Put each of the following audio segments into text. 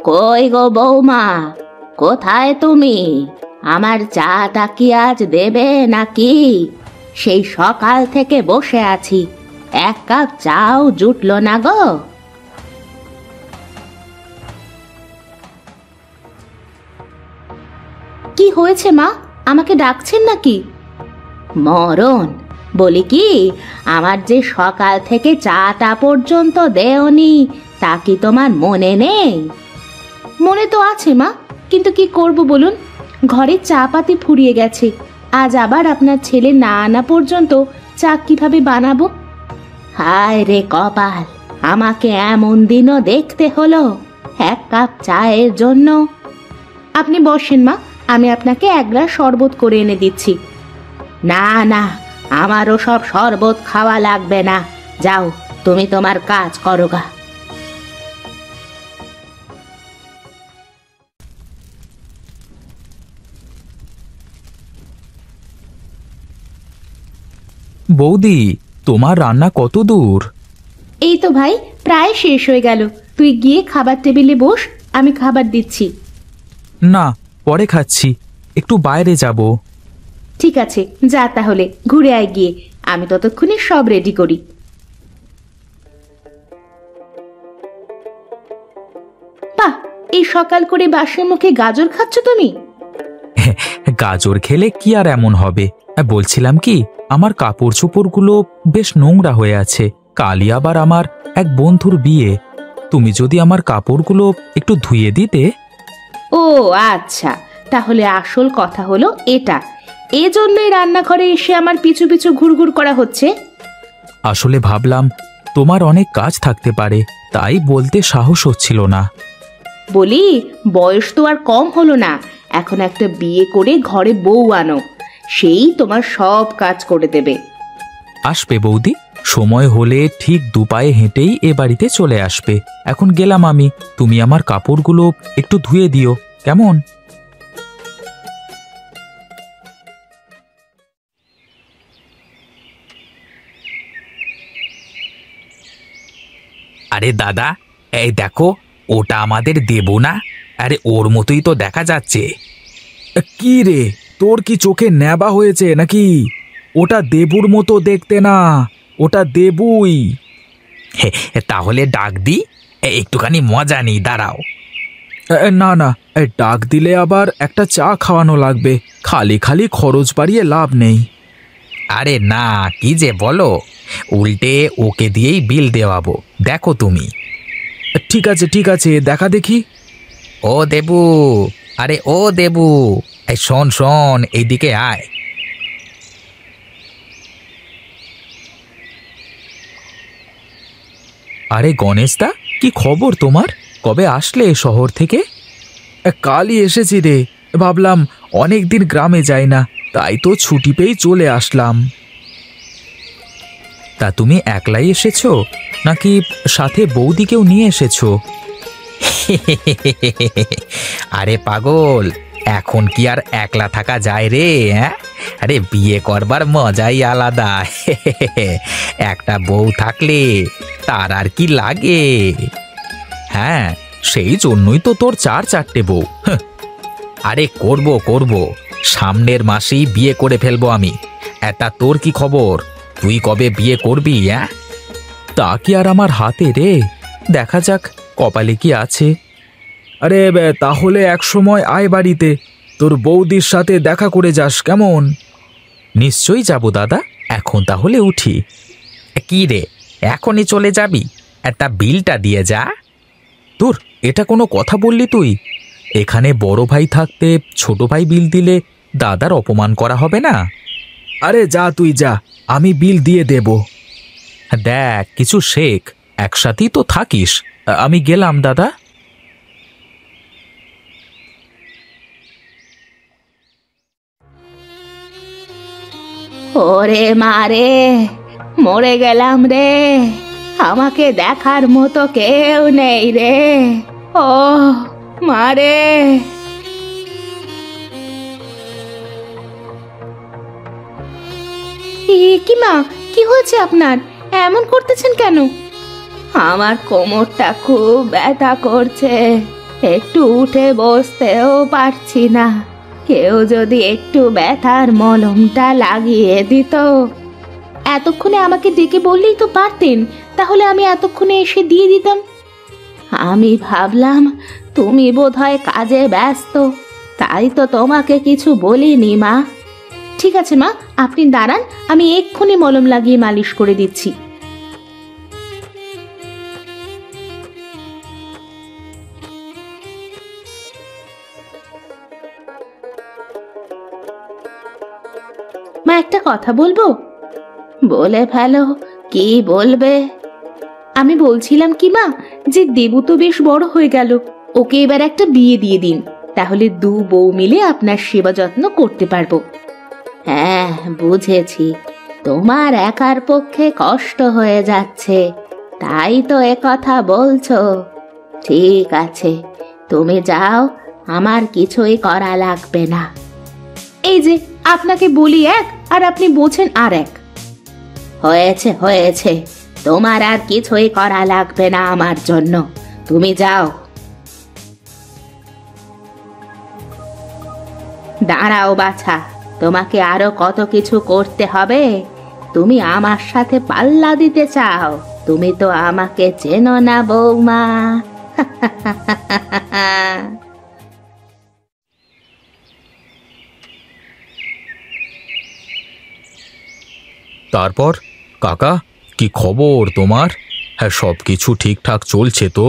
কই গো বৌমা, কোথায় তুমি? আমার চাটা কি আজ দেবে নাকি? সেই সকাল থেকে বসে আছি, এক কাপ চাও জুটলো না গো। কি হয়েছে মা, আমাকে ডাকছেন নাকি? মরণ, বলি কি, আমার যে সকাল থেকে চাটা পর্যন্ত দেওনি, তা কি তোমার মনে নেই? মনে তো আছে মা, কিন্তু কি করব বলুন, ঘরে চা পাতি ফুরিয়ে গেছে। আজ আবার আপনার ছেলে না আনা পর্যন্ত চা কিভাবে বানাবো? হায় রে কপাল, আমাকে এমন দিনও দেখতে হলো এক কাপ চায়ের জন্য। আপনি বসেন মা, আমি আপনাকে এক গ্লাস শরবত করে এনে দিচ্ছি। না না, আমারও সব শরবত খাওয়া লাগবে না, যাও তুমি তোমার কাজ করো গা। বৌদি, তোমার রান্না কত দূর? এই তো ভাই, প্রায় শেষ হয়ে গেল। তুই গিয়ে খাবার টেবিলে বস, আমি খাবার দিচ্ছি। না, পরে খাচ্ছি, একটু বাইরে যাব। ঠিক আছে, যা তাহলে, ঘুরে আয় গিয়ে, আমি ততক্ষণে সব রেডি করি। বাহ, এই সকাল করে বাসের মুখে গাজর খাচ্ছ তুমি? গাজর খেলে কি আর এমন হবে? বলছিলাম কি, আমার কাপড় চোপড়গুলো বেশ নোংরা হয়ে আছে, কালই আবার আমার এক বন্ধুর বিয়ে। তুমি যদি আমার কাপড়গুলো একটু ধুয়ে দিতে। ও আচ্ছা, তাহলে আসল কথা হলো এটা, এজন্যই রান্নাঘরে এসে আমার পিছু পিছু ঘুরঘুর করা হচ্ছে। আসলে ভাবলাম তোমার অনেক কাজ থাকতে পারে, তাই বলতে সাহস হচ্ছিল না। বলি, বয়স তো আর কম হলো না, এখন একটা বিয়ে করে ঘরে বউ আনো, সেই তোমার সব কাজ করে দেবে। আসবে বৌদি, সময় হলে ঠিক দুপায়ে হেঁটেই এ বাড়িতে চলে আসবে। এখন গেলাম আমি, তুমি আমার কাপড়গুলো একটু ধুয়ে দিও, কেমন? আরে দাদা, এই দেখো, ওটা আমাদের দেবু না? আরে ওর মতোই তো দেখা যাচ্ছে। কি রে, তোর কি চোখে নেবা হয়েছে নাকি? ওটা দেবুর মতো দেখতে না, ওটা দেবুই। তাহলে ডাক দি, একটুখানি মজা নিই, দাঁড়াও। না না, ডাক দিলে আবার একটা চা খাওয়ানো লাগবে, খালি খালি খরচ বাড়িয়ে লাভ নেই। আরে না, কি যে বলো, উল্টে ওকে দিয়েই বিল দেওয়াবো, দেখো তুমি। ঠিক আছে ঠিক আছে, দেখা দেখি। ও দেবু, আরে ও দেবু, এই শোন শোন, এইদিকে আয়। আরে গণেশদা, কি খবর তোমার? কবে আসলে শহর থেকে? কালই এসেছি রে, ভাবলাম অনেক দিন গ্রামে যাই না, তাই তো ছুটি পেয়েই চলে আসলাম। তা তুমি একলাই এসেছো নাকি সাথে বৌদিকেও নিয়ে এসেছো? আরে পাগল, এখন কি আর একলা থাকা যায় রে? হ্যাঁ, আরে বিয়ে করবার মজাই আলাদা। একটা বউ থাকলে তার আর কি লাগে। হ্যাঁ, সেই জন্যই তো তোর 4-4টে বউ। আরে করব করব, সামনের মাসেই বিয়ে করে ফেলবো আমি। এটা তোর কি খবর? তুই কবে বিয়ে করবি? হ্যাঁ, তা কি আর আমার হাতে রে, দেখা যাক কপালে কি আছে। আরে তাহলে এক সময় আয় বাড়িতে, তোর বৌদির সাথে দেখা করে যাস, কেমন? নিশ্চয়ই যাব দাদা, এখন তাহলে উঠি। কি রে, এখনই চলে যাবি? একটা বিলটা দিয়ে যা। তোর এটা কোনো কথা বললি তুই? এখানে বড় ভাই থাকতে ছোট ভাই বিল দিলে দাদার অপমান করা হবে না? আরে যা তুই যা, আমি বিল দিয়ে দেব। দেখ, কিছু শেখ, একসাথেই তো থাকিস। আমি গেলাম দাদা। ওরে মারে, মরে গেলাম রে, আমাকে দেখার মতো কেউ নেই রে। ও মারে। কি মা, কি হয়েছে আপনার? এমন করতেছেন কেন? আমার কোমরটা খুব ব্যথা করছে, একটু উঠে বসতেও পারছি না। কেউ যদি একটু ব্যথার মলমটা লাগিয়ে দিত। এতক্ষণে আমাকে ডেকে বললেই তো পারতেন, তাহলে আমি এতক্ষণে এসে দিয়ে দিতাম। আমি ভাবলাম তুমি বোধহয় কাজে ব্যস্ত, তাই তো তোমাকে কিছু বলিনি মা। ঠিক আছে মা, আপনি দাঁড়ান, আমি এক্ষুনি মলম লাগিয়ে মালিশ করে দিচ্ছি। মা, একটা কথা বলবো? বলে ফেলো, কি বলবে? আমি বলছিলাম কি মা, যে দেবু তো বেশ বড় হয়ে গেল, ওকে এবার একটা বিয়ে দিয়ে দিন, তাহলে দু বউ মিলে আপনার সেবা যত্ন করতে পারবো। হ্যাঁ বুঝেছি, তোমার একার পক্ষে কষ্ট হয়ে যাচ্ছে, তাই তো একথা বলছো। ঠিক আছে, তুমি যাও, আমার কিছুই করা লাগবে না। এই যে আপনাকে বলি এক, আর আপনি বোঝেন আর এক। হয়েছে হয়েছে, তোমার আর কিছুই করা লাগবে না আমার জন্য, তুমি যাও। দাঁড়াও বাছা, তোমাকে আরো কত কিছু করতে হবে। তুমি আমার সাথে পাল্লা দিতে চাও? তুমি তো আমাকে চেনো না বৌমা। তারপর কাকা, কি খবর তোমার? হ্যাঁ, সব কিছু ঠিকঠাক চলছে তো?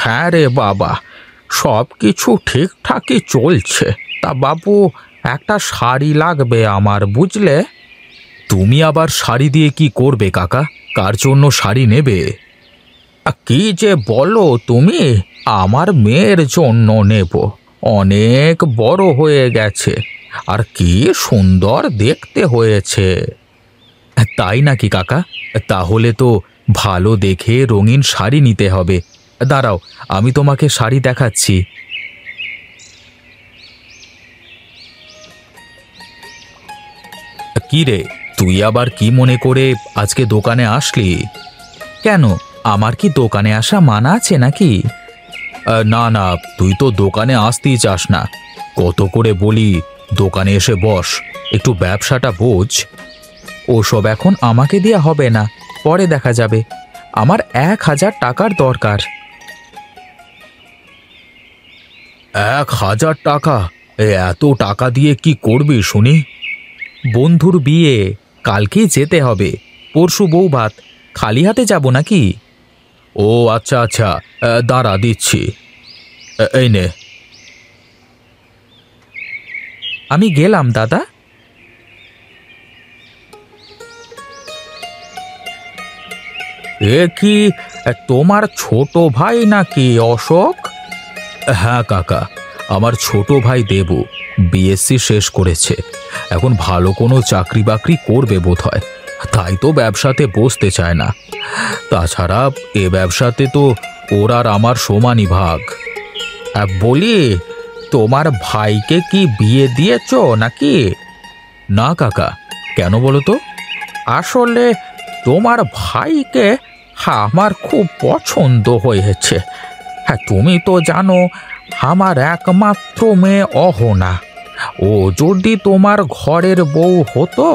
হ্যাঁ রে বাবা, সব কিছু ঠিকঠাকই চলছে। তা বাবু, একটা শাড়ি লাগবে আমার, বুঝলে? তুমি আবার শাড়ি দিয়ে কি করবে কাকা? কার জন্য শাড়ি নেবে? কি যে বলো তুমি, আমার মেয়ের জন্য নেব। অনেক বড় হয়ে গেছে, আর কি সুন্দর দেখতে হয়েছে। তাই নাকি কাকা? তাহলে তো ভালো দেখে রঙিন শাড়ি নিতে হবে। দাঁড়াও, আমি তোমাকে শাড়ি দেখাচ্ছি। কি রে, তুই আবার কি মনে করে আজকে দোকানে আসলি? কেন, আমার কি দোকানে আসা মানা আছে নাকি? না না, তুই তো দোকানে আসতেই চাস না। কত করে বলি দোকানে এসে বস, একটু ব্যবসাটা বোঝ। ওসব এখন আমাকে দিয়ে হবে না, পরে দেখা যাবে। আমার 1000 টাকার দরকার। 1000 টাকা? এত টাকা দিয়ে কি করবি শুনি? বন্ধুর বিয়ে, কালকেই যেতে হবে। পরশু বউ ভাত, খালি হাতে যাব নাকি? ও আচ্ছা আচ্ছা, দাঁড়া দিচ্ছি। এই নে। আমি গেলাম দাদা। এ কি তোমার ছোট ভাই নাকি অশোক? হ্যাঁ কাকা, আমার ছোট ভাই দেবু বিএসসি শেষ করেছে, এখন ভালো কোনো চাকরি বাকরি করবে বোধহয়, তাই তো ব্যবসাতে বসতে চায় না। তাছাড়া এ ব্যবসাতে তো ওর আর আমার সমানই ভাগ। বলি, তোমার ভাইকে কি বিয়ে দিয়েছ নাকি? না কাকা, কেন বলো তো? আসলে তোমার ভাইকে আমার খুব পছন্দ হয়েছে। হ্যাঁ, তুমি তো জানো আমার একমাত্র মেয়ে অহনা, ও যদি তোমার ঘরের বউ হতো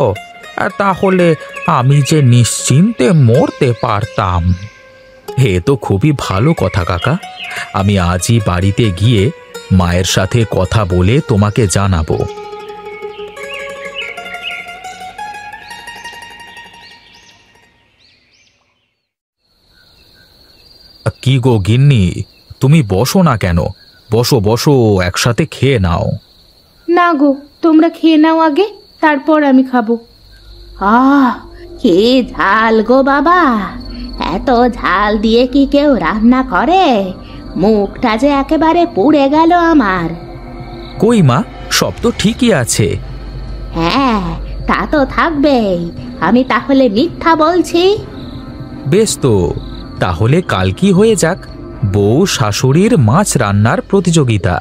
তাহলে আমি যে নিশ্চিন্তে মরতে পারতাম। এ তো খুবই ভালো কথা কাকা, আমি আজই বাড়িতে গিয়ে মায়ের সাথে কথা বলে তোমাকে জানাবো। কি গো গিন্নি, তুমি বসো না কেন? বসো বসো, একসাথে খেয়ে নাও। না গো, তোমরা খেয়ে নাও আগে, তারপর আমি খাবো। কি ঝাল গো বাবা, এত ঝাল দিয়ে কি কেউ রান্না করে? মুখটা যে একেবারে পুড়ে গেল আমার। কই মা, সব তো ঠিকই আছে। হ্যাঁ, তা তো থাকবেই, আমি তাহলে মিথ্যা বলছি? বেশ তো, তাহলে কাল কি হয়ে যাক, বউ শাশুড়ির মাছ রান্নার প্রতিযোগিতা।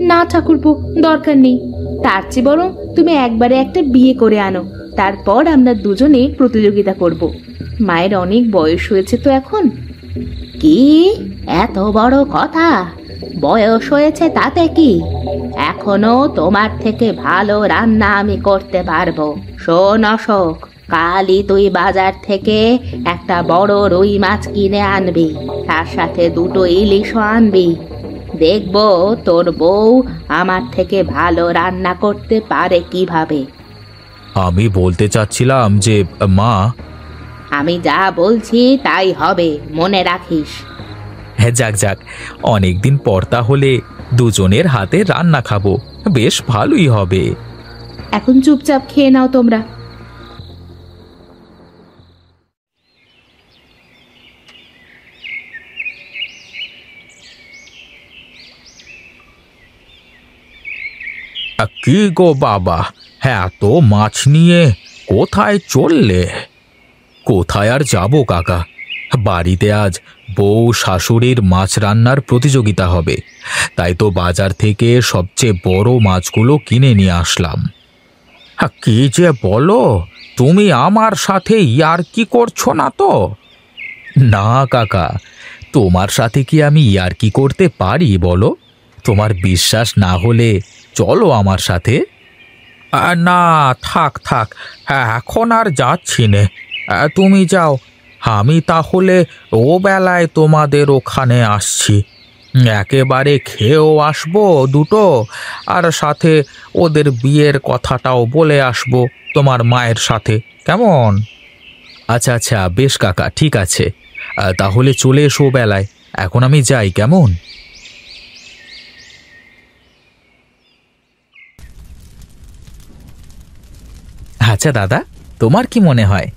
না ঠাকুরপো, দরকার নেই। তার চেয়ে বরং তুমি একবারে একটা বিয়ে করে আনো, তারপর আমরা দুজনে প্রতিযোগিতা করব। মায়ের অনেক বয়স হয়েছে তো এখন। কি এত বড় কথা? বয়স হয়েছে তাতে কি? এখনো তোমার থেকে ভালো রান্না আমি করতে পারবো। শোন অশোক, কালই তুই বাজার থেকে একটা বড় রুই মাছ কিনে আনবি, তার সাথে দুটো ইলিশও আনবি। দেখবো তোর বউ আমার থেকে ভালো রান্না করতে পারে কিভাবে। আমি বলতে চাচ্ছিলাম যে মা। আমি যা বলছি তাই হবে, মনে রাখিস। হ্যাঁ, যাক যাক, অনেকদিন পর তাহলে দুজনের হাতে রান্না খাবো, বেশ ভালোই হবে। এখন চুপচাপ খেয়ে নাও তোমরা। কি গো বাবা, হ্যাঁ এত মাছ নিয়ে কোথায় চললে? কোথায় আর যাব কাকা, বাড়িতে আজ বউ শাশুড়ির মাছ রান্নার প্রতিযোগিতা হবে, তাই তো বাজার থেকে সবচেয়ে বড় মাছগুলো কিনে নিয়ে আসলাম। কি যে বলো, তুমি আমার সাথে ইয়ার্কি করছো না তো? না কাকা, তোমার সাথে কি আমি ইয়ার্কি করতে পারি বলো? তোমার বিশ্বাস না হলে চলো আমার সাথে। না থাক থাক, এখন আর যাচ্ছি নে, তুমি যাও, আমি তাহলে ও বেলায় তোমাদের ওখানে আসছি, একেবারে খেয়েও আসবো দুটো, আর সাথে ওদের বিয়ের কথাটাও বলে আসবো তোমার মায়ের সাথে, কেমন? আচ্ছা আচ্ছা, বেশ কাকা, ঠিক আছে, তাহলে চলে এসো বেলায়, এখন আমি যাই, কেমন? আচ্ছা দাদা, তোমার কি মনে হয়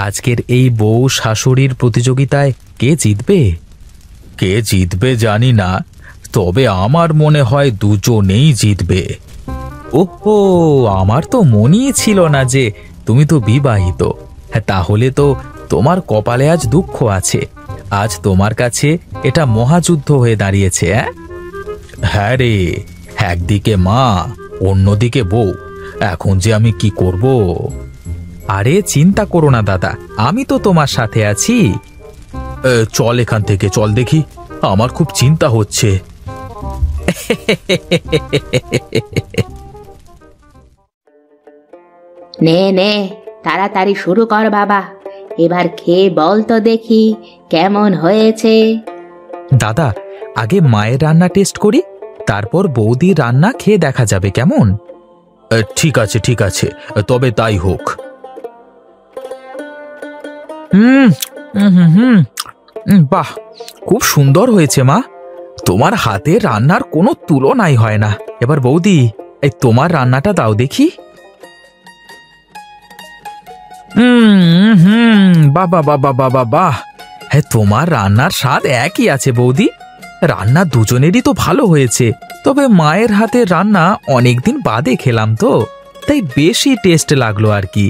আজকের এই বউ শাশুড়ির প্রতিযোগিতায় কে জিতবে? কে জিতবে জানি না, তবে আমার মনে হয় দুজনেই জিতবে। ওহো, আমার তো মনেই ছিল না যে তুমি তো বিবাহিত। হ্যাঁ, তাহলে তো তোমার কপালে আজ দুঃখ আছে, আজ তোমার কাছে এটা মহাযুদ্ধ হয়ে দাঁড়িয়েছে। হ্যাঁ রে, একদিকে মা, অন্যদিকে বউ, এখন যে আমি কি করব? আরে চিন্তা করো না দাদা, আমি তো তোমার সাথে আছি। চল এখান থেকে, চল দেখি, আমার খুব চিন্তা হচ্ছে। নে নে, তাড়াতাড়ি শুরু কর বাবা, এবার খেয়ে বল তো দেখি কেমন হয়েছে। দাদা, আগে মায়ের রান্না টেস্ট করি, তারপর বৌদির রান্না খেয়ে দেখা যাবে, কেমন? ঠিক আছে ঠিক আছে, তবে তাই হোক। বাহ, খুব সুন্দর হয়েছে মা, তোমার হাতে রান্নার কোনো তুলনাই হয় না। এবার বৌদি, এই তোমার রান্নাটা দাও দেখি। বাবা বাবা বাবা বাহ, হ্যাঁ তোমার রান্নার স্বাদ একই আছে বৌদি, রান্না দুজনেরই তো ভালো হয়েছে, তবে মায়ের হাতের রান্না অনেকদিন বাদে খেলাম তো, তাই বেশি টেস্ট লাগলো আর কি।